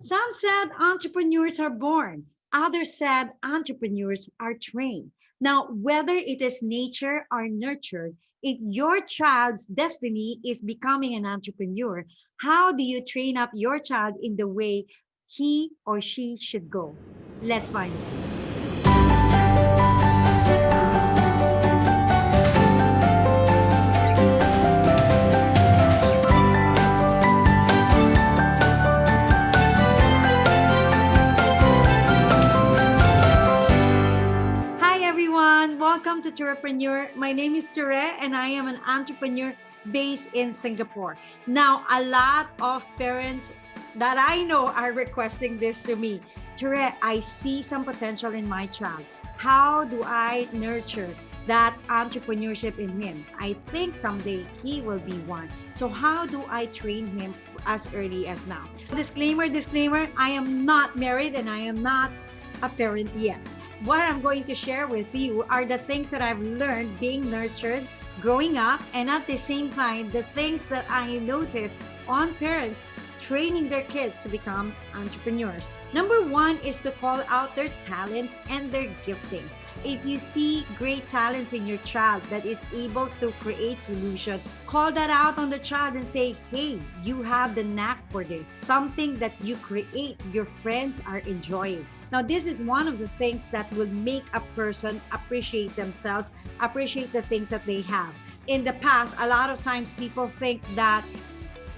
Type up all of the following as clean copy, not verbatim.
Some said entrepreneurs are born, others said entrepreneurs are trained. Now, whether it is nature or nurtured, if your child's destiny is becoming an entrepreneur, how do you train up your child in the way he or she should go? Let's find out. Hi, everyone. Welcome to Entrepreneur. My name is Ture, and I am an entrepreneur based in Singapore. Now, a lot of parents that I know are requesting this to me. Ture, I see some potential in my child. How do I nurture that entrepreneurship in him? I think someday he will be one. So, how do I train him as early as now? Disclaimer, I am not married and I am not a parent yet. What I'm going to share with you are the things that I've learned being nurtured growing up, and at the same time, the things that I noticed on parents training their kids to become entrepreneurs. Number one is to call out their talents and their giftings. If you see great talents in your child that is able to create solutions, call that out on the child and say, hey, you have the knack for this. Something that you create, your friends are enjoying. Now, this is one of the things that will make a person appreciate themselves, appreciate the things that they have. In the past, a lot of times people think that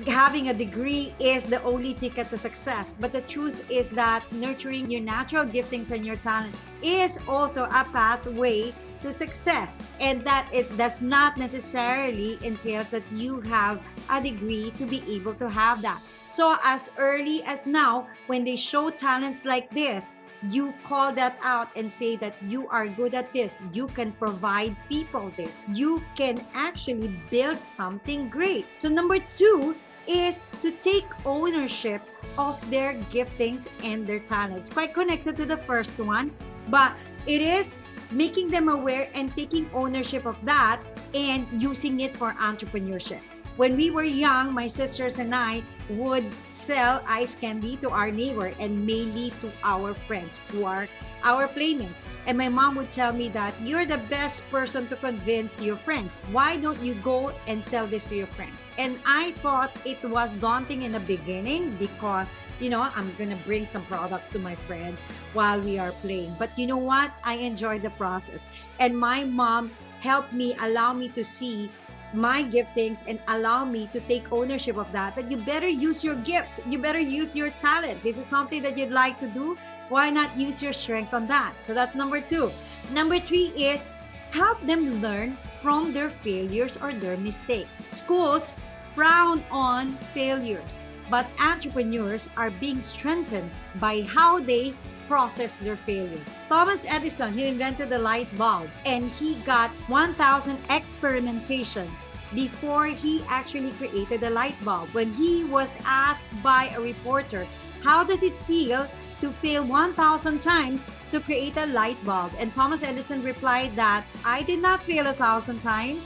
having a degree is the only ticket to success. But the truth is that nurturing your natural giftings and your talent is also a pathway to success. And that it does not necessarily entail that you have a degree to be able to have that. So as early as now, when they show talents like this, you call that out and say that you are good at this. You can provide people this. You can actually build something great. So number two is to take ownership of their giftings and their talents. Quite connected to the first one, but it is making them aware and taking ownership of that and using it for entrepreneurship. When we were young, my sisters and I would sell ice candy to our neighbor and mainly to our friends who are our playmates. And my mom would tell me that you're the best person to convince your friends. Why don't you go and sell this to your friends? And I thought it was daunting in the beginning because, I'm going to bring some products to my friends while we are playing. But you know what? I enjoyed the process. And my mom helped me, allow me to see my giftings and allow me to take ownership of that you better use your gift, you better use your talent. This is something that you'd like to do. Why not use your strength on that? So that's number two. Number three is help them learn from their failures or their mistakes. Schools frown on failures, but entrepreneurs are being strengthened by how they process their failure. Thomas Edison, he invented the light bulb and he got 1,000 experimentation before he actually created the light bulb. When he was asked by a reporter, how does it feel to fail 1,000 times to create a light bulb? And Thomas Edison replied that I did not fail 1,000 times.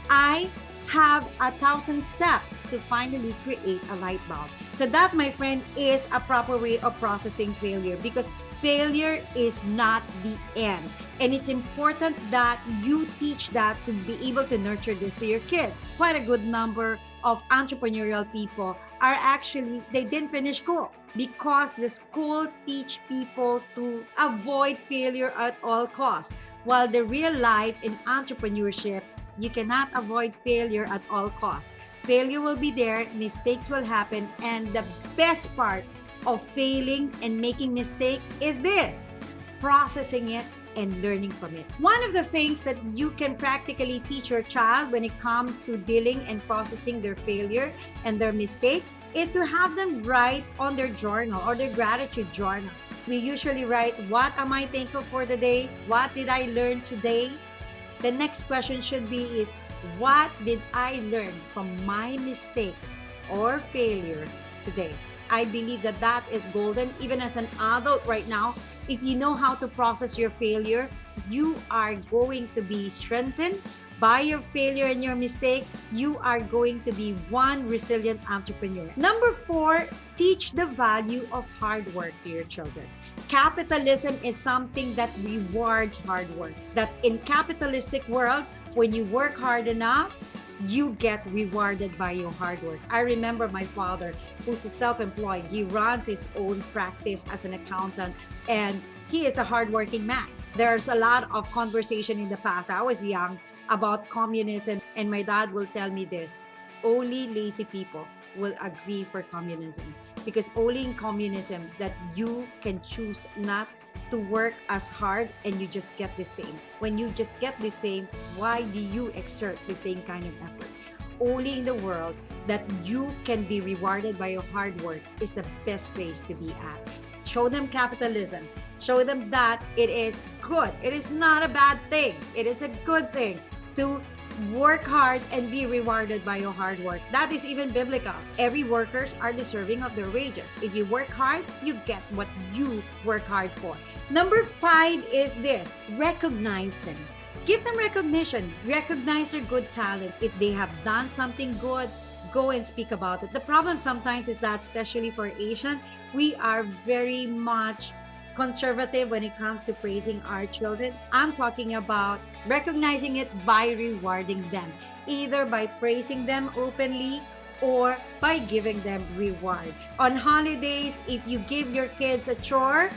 I have 1,000 steps to finally create a light bulb. So that, my friend, is a proper way of processing failure, because failure is not the end. And it's important that you teach that to be able to nurture this to your kids. Quite a good number of entrepreneurial people are actually, they didn't finish school because the school teach people to avoid failure at all costs. While the real life in entrepreneurship, you cannot avoid failure at all costs. Failure will be there, mistakes will happen, and the best part of failing and making mistake is this: processing it and learning from it. One of the things that you can practically teach your child when it comes to dealing and processing their failure and their mistake is to have them write on their journal or their gratitude journal. We usually write, what am I thankful for today? What did I learn today? The next question should be is, what did I learn from my mistakes or failure today? I believe that that is golden. Even as an adult right now, if you know how to process your failure, you are going to be strengthened by your failure and your mistake, you are going to be one resilient entrepreneur. Number 4, teach the value of hard work to your children. Capitalism is something that rewards hard work. That in capitalistic world, when you work hard enough, you get rewarded by your hard work. I remember my father, who's a self-employed. He runs his own practice as an accountant, and he is a hardworking man. There's a lot of conversation in the past. I was young about communism, and my dad will tell me this: only lazy people will agree for communism, because only in communism that you can choose not to work as hard and you just get the same. When you just get the same, why do you exert the same kind of effort? Only in the world that you can be rewarded by your hard work is the best place to be at. Show them capitalism. Show them that it is good. It is not a bad thing. It is a good thing to work hard and be rewarded by your hard work. That is even biblical. Every workers are deserving of their wages. If you work hard, you get what you work hard for. Number 5 is this: recognize them. Give them recognition. Recognize their good talent. If they have done something good, go and speak about it. The problem sometimes is that, especially for Asian, we are very much conservative when it comes to praising our children. I'm talking about recognizing it by rewarding them, either by praising them openly or by giving them reward. On holidays, if you give your kids a chore,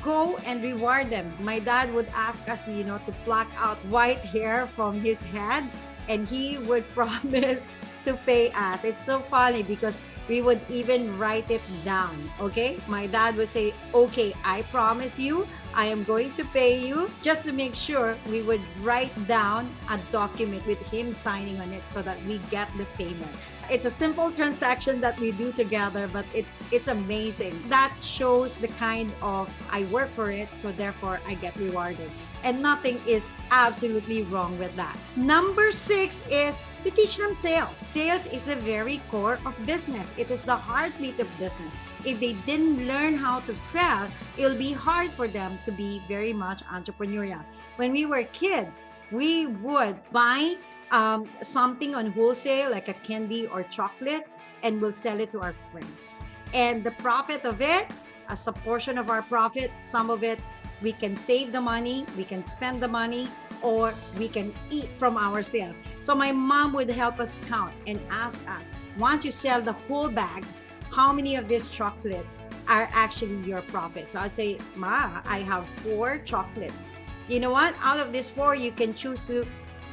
go and reward them. My dad would ask us, to pluck out white hair from his head, and he would promise to pay us. It's so funny because we would even write it down. Okay, my dad would say, okay, I promise you I am going to pay you. Just to make sure, we would write down a document with him signing on it so that we get the payment. It's a simple transaction that we do together, but it's amazing. That shows the kind of, I work for it, so therefore I get rewarded. And nothing is absolutely wrong with that. Number 6 is to teach them sales. Sales is the very core of business. It is the heartbeat of business. If they didn't learn how to sell, it'll be hard for them to be very much entrepreneurial. When we were kids, we would buy something on wholesale, like a candy or chocolate, and we'll sell it to our friends. And the profit of it, as a portion of our profit, some of it, we can save the money, we can spend the money, or we can eat from our sales. So my mom would help us count and ask us, once you sell the whole bag, how many of this chocolate are actually your profit? So I'd say, Ma, I have 4 chocolates. You know what? Out of these 4, you can choose to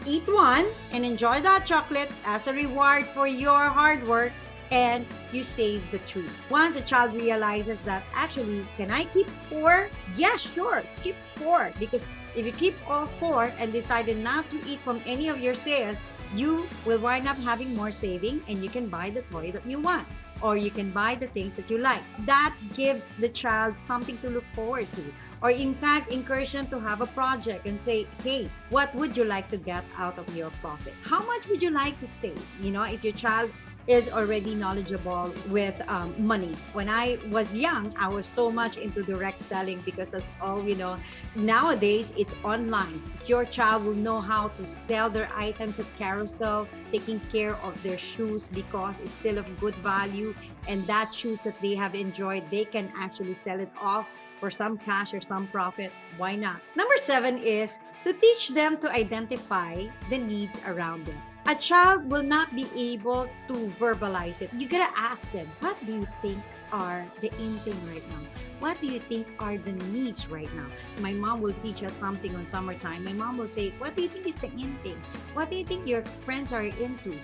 eat one and enjoy that chocolate as a reward for your hard work, and you save the 3. Once a child realizes that, actually, can I keep 4? Yes, sure, keep 4. Because if you keep all 4 and decided not to eat from any of your sales, you will wind up having more saving, and you can buy the toy that you want, or you can buy the things that you like. That gives the child something to look forward to. Or in fact, encourage them to have a project and say, hey, what would you like to get out of your profit? How much would you like to save? If your child is already knowledgeable with money. When I was young, I was so much into direct selling because that's all we know. Nowadays, it's online. Your child will know how to sell their items at carousel, taking care of their shoes because it's still of good value. And that shoes that they have enjoyed, they can actually sell it off for some cash or some profit. Why not? Number 7 is to teach them to identify the needs around them. A child will not be able to verbalize it. You gotta ask them, what do you think are the in thing right now? What do you think are the needs right now? My mom will teach us something on summertime. My mom will say, what do you think is the in thing? What do you think your friends are into?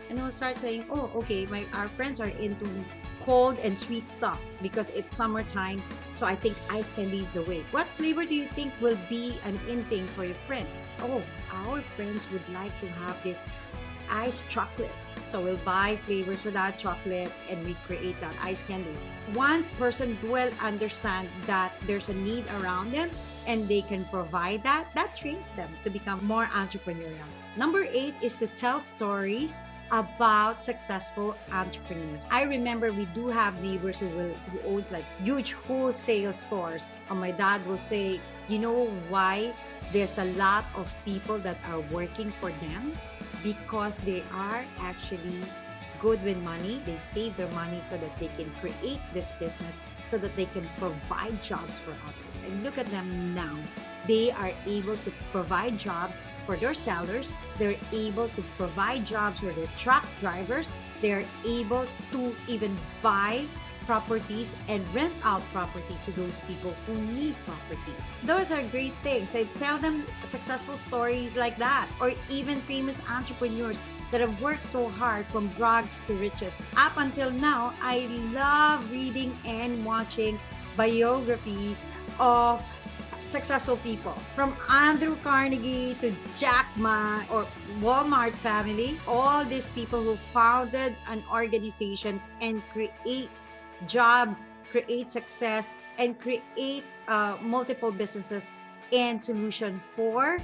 And we'll start saying, oh, okay, our friends are into cold and sweet stuff because it's summertime. So I think ice candy is the way. What flavor do you think will be an in thing for your friend? Oh, our friends would like to have this ice chocolate. So we'll buy flavors for that chocolate and we create that ice candy. Once person will understand that there's a need around them and they can provide that trains them to become more entrepreneurial. Number 8 is to tell stories about successful entrepreneurs. I remember we do have neighbors who owns like huge wholesale stores. And my dad will say, you know why there's a lot of people that are working for them? Because they are actually good with money. They save their money so that they can create this business, so that they can provide jobs for others. And look at them now. They are able to provide jobs for their sellers. They're able to provide jobs for their truck drivers. They're able to even buy properties and rent out properties to those people who need properties. Those are great things. I tell them successful stories like that, or even famous entrepreneurs that have worked so hard from rags to riches. Up until now, I love reading and watching biographies of successful people, from Andrew Carnegie to Jack Ma or Walmart family. All these people who founded an organization and create jobs, create success, and create multiple businesses and solution for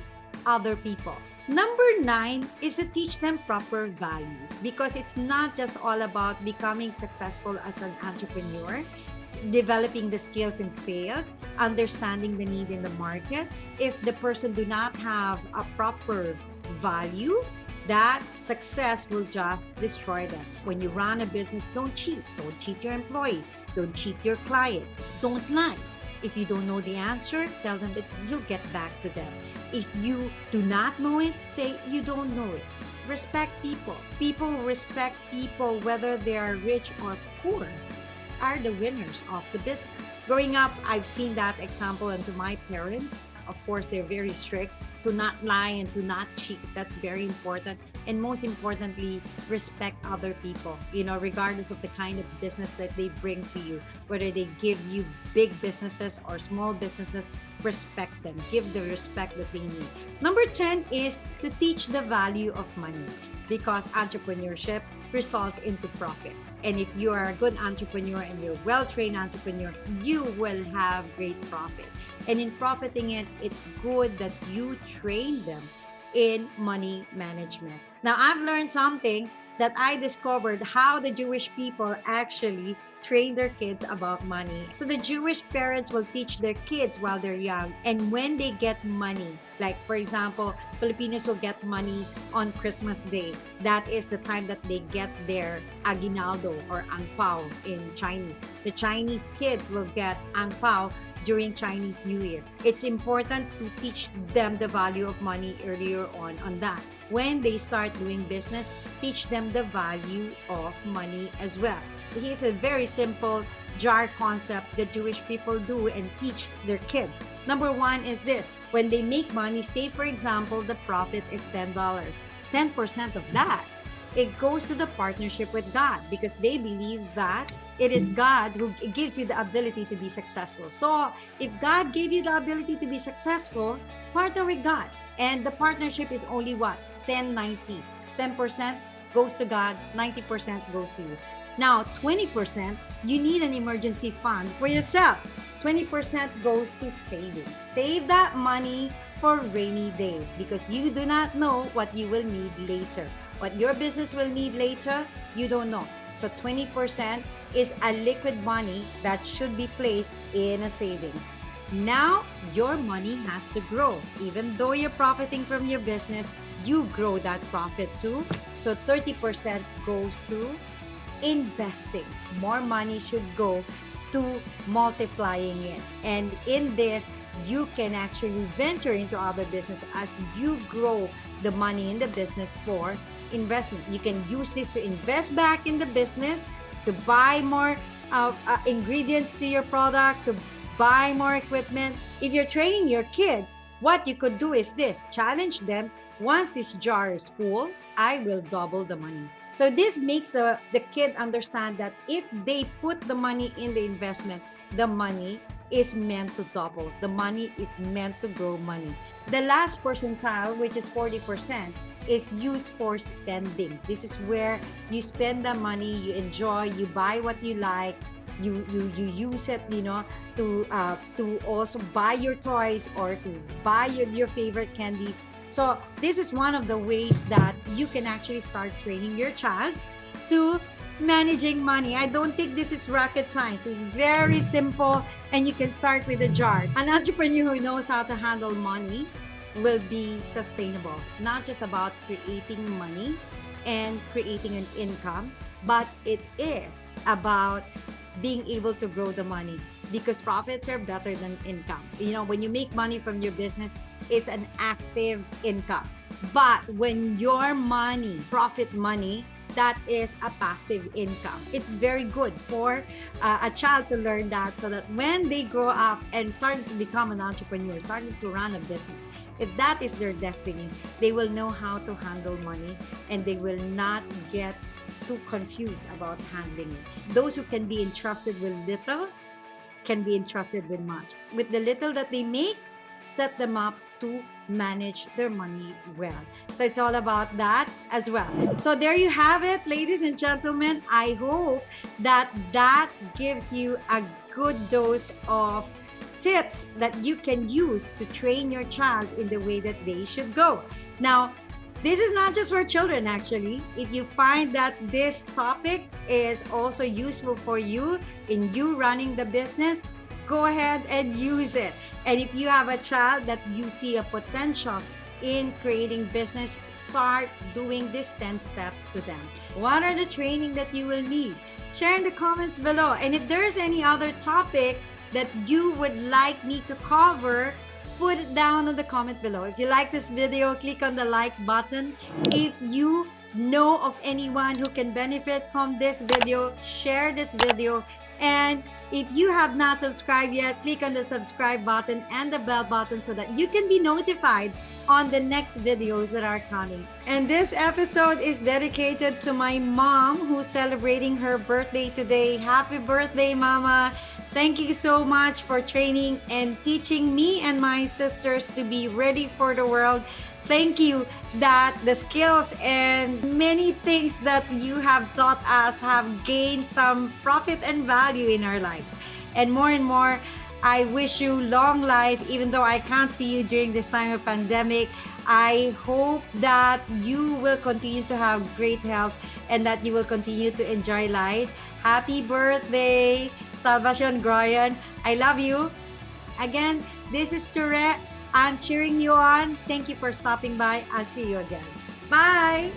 other people. Number 9 is to teach them proper values, because it's not just all about becoming successful as an entrepreneur, developing the skills in sales, understanding the need in the market. If the person do not have a proper value, that success will just destroy them. When you run a business, don't cheat. Don't cheat your employee. Don't cheat your clients. Don't lie. If you don't know the answer, tell them that you'll get back to them. If you do not know it, say you don't know it. Respect people. People who respect people, whether they are rich or poor, are the winners of the business. Growing up, I've seen that example, and to my parents, of course, they're very strict to not lie and to not cheat. That's very important. And most importantly, respect other people, regardless of the kind of business that they bring to you, whether they give you big businesses or small businesses, respect them, give the respect that they need. Number 10 is to teach the value of money, because entrepreneurship results into profit. And if you are a good entrepreneur and you're a well-trained entrepreneur, you will have great profit. And in profiting it, it's good that you train them in money management. Now, I've learned something that I discovered how the Jewish people actually train their kids about money. So the Jewish parents will teach their kids while they're young. And when they get money, like for example, Filipinos will get money on Christmas Day. That is the time that they get their aguinaldo or ang pao in Chinese. The Chinese kids will get ang pao during Chinese New Year. It's important to teach them the value of money earlier on that. When they start doing business, teach them the value of money as well. Here's a very simple jar concept that Jewish people do and teach their kids. Number 1 is this. When they make money, say for example, the profit is $10. 10% of that, it goes to the partnership with God, because they believe that it is God who gives you the ability to be successful. So if God gave you the ability to be successful, partner with God. And the partnership is only what? 10-90. 10% goes to God, 90% goes to you. Now, 20%, you need an emergency fund for yourself. 20% goes to savings. Save that money for rainy days, because you do not know what you will need later. What your business will need later, you don't know. So 20% is a liquid money that should be placed in a savings. Now, your money has to grow. Even though you're profiting from your business, you grow that profit too. So 30% goes to investing. More money should go to multiplying it. And in this, you can actually venture into other business as you grow the money in the business for investment. You can use this to invest back in the business, to buy more ingredients to your product, to buy more equipment. If you're training your kids, what you could do is this: challenge them. Once this jar is full, I will double the money. So this makes the kid understand that if they put the money in the investment, the money is meant to double. The money is meant to grow money. The last percentile, which is 40%, is used for spending. This is where you spend the money, you enjoy, you buy what you like, you use it, to also buy your toys or to buy your favorite candies. So this is one of the ways that you can actually start training your child to managing money. I don't think this is rocket science. It's very simple, and you can start with a jar. An entrepreneur who knows how to handle money will be sustainable. It's not just about creating money and creating an income, but it is about being able to grow the money, because profits are better than income. When you make money from your business, it's an active income. But when your money, profit money, that is a passive income. It's very good for a child to learn that, so that when they grow up and start to become an entrepreneur, starting to run a business, if that is their destiny, they will know how to handle money, and they will not get too confused about handling it. Those who can be entrusted with little can be entrusted with much. With the little that they make, set them up to manage their money well. So it's all about that as well. So there you have it, ladies and gentlemen. I hope that gives you a good dose of tips that you can use to train your child in the way that they should go. Now, this is not just for children, actually. If you find that this topic is also useful for you in you running the business, go ahead and use it. And if you have a child that you see a potential in creating business, start doing these 10 steps to them. What are the training that you will need? Share in the comments below. And if there's any other topic that you would like me to cover, put it down in the comment below. If you like this video, click on the like button. If you know of anyone who can benefit from this video, share this video. And if you have not subscribed yet, click on the subscribe button and the bell button so that you can be notified on the next videos that are coming. And this episode is dedicated to my mom, who's celebrating her birthday today. Happy birthday, Mama. Thank you so much for training and teaching me and my sisters to be ready for the world. Thank you that the skills and many things that you have taught us have gained some profit and value in our lives. And more, I wish you long life, even though I can't see you during this time of pandemic. I hope that you will continue to have great health and that you will continue to enjoy life. Happy birthday, Salvacion Groyan. I love you. Again, this is Ture. I'm cheering you on. Thank you for stopping by. I'll see you again. Bye.